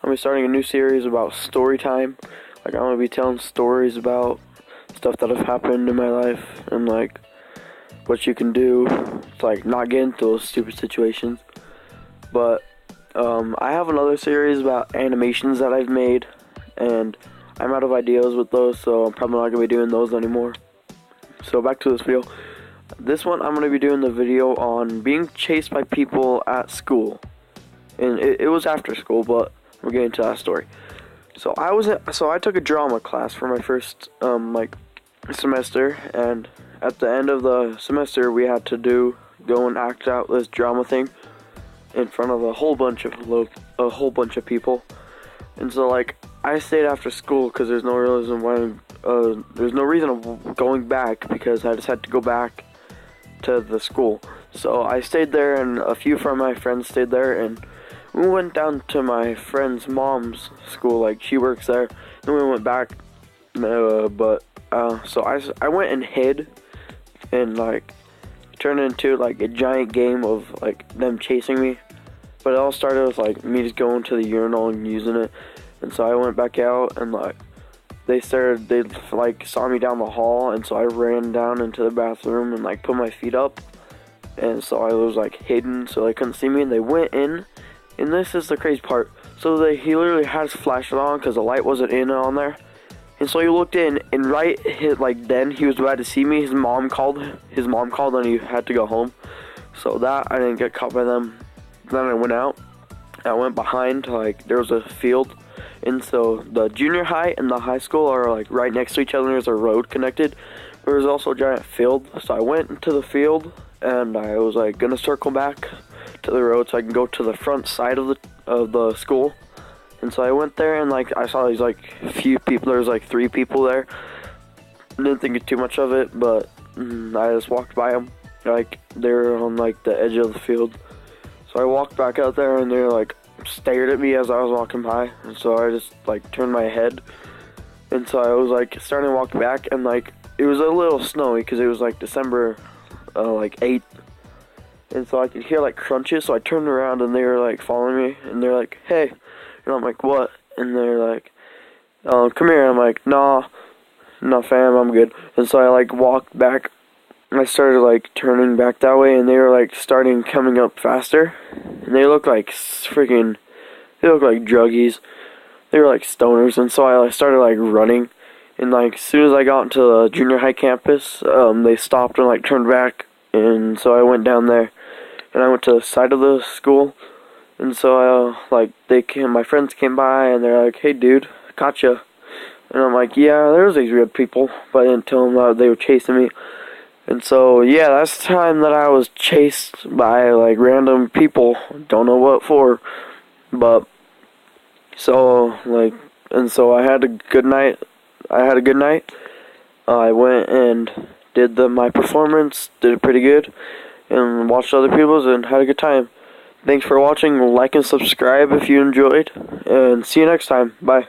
I'm gonna be starting a new series about story time. Like, I'm gonna be telling stories about stuff that have happened in my life and like what you can do to like not get into those stupid situations. But I have another series about animations that I've made, and I'm out of ideas with those, so I'm probably not gonna be doing those anymore. So back to this video. This one, I'm gonna be doing the video on being chased by people at school, and it was after school, but we're getting to that story. So I took a drama class for my first semester, and at the end of the semester we had to go and act out this drama thing in front of a whole bunch of people. And so like I stayed after school because there's no reason of going back, because I just had to go back to the school. So I stayed there, and a few from my friends stayed there, and we went down to my friend's mom's school. Like, she works there. Then we went back, so I went and hid, and like turned into like a giant game of like them chasing me. But it all started with like me just going to the urinal and using it. And so I went back out, and like they like saw me down the hall, and so I ran down into the bathroom and like put my feet up, and so I was like hidden so they couldn't see me. And they went in, and this is the crazy part. So he literally had his flashlight on because the light wasn't in on there. And so he looked in, and then he was about to see me. His mom called, and he had to go home. So that I didn't get caught by them. Then I went out. I went behind, like there was a field, and so the junior high and the high school are like right next to each other. There's a road connected. There was also a giant field. So I went into the field, and I was like gonna circle back to the road so I can go to the front side of the school. And so I went there, and like I saw these like few people. There was like 3 people there. Didn't think too much of it, but I just walked by them. Like they were on like the edge of the field. So I walked back out there, and they like stared at me as I was walking by. And so I just like turned my head, and so I was like starting to walk back, and like it was a little snowy because it was like December 8th. And so I could hear like crunches. So I turned around, and they were like following me, and they're like, "Hey," and I'm like, "What?" And they're like, "Come here." And I'm like, "Nah, fam, I'm good." And so I like walked back, and I started like turning back that way, and they were like coming up faster, and they looked like druggies. They were like stoners. And so I started like running, and like as soon as I got into the junior high campus, they stopped and like turned back. And so I went down there, and I went to the side of the school. And so my friends came by, and they're like, "Hey dude, gotcha." And I'm like, "Yeah, there was these weird people," but I didn't tell them that they were chasing me. And so yeah, that's the time that I was chased by like random people. Don't know what for, but so I had a good night. I went and did my performance, did it pretty good, and watched other people's and had a good time. Thanks for watching. Like and subscribe if you enjoyed, and see you next time. Bye.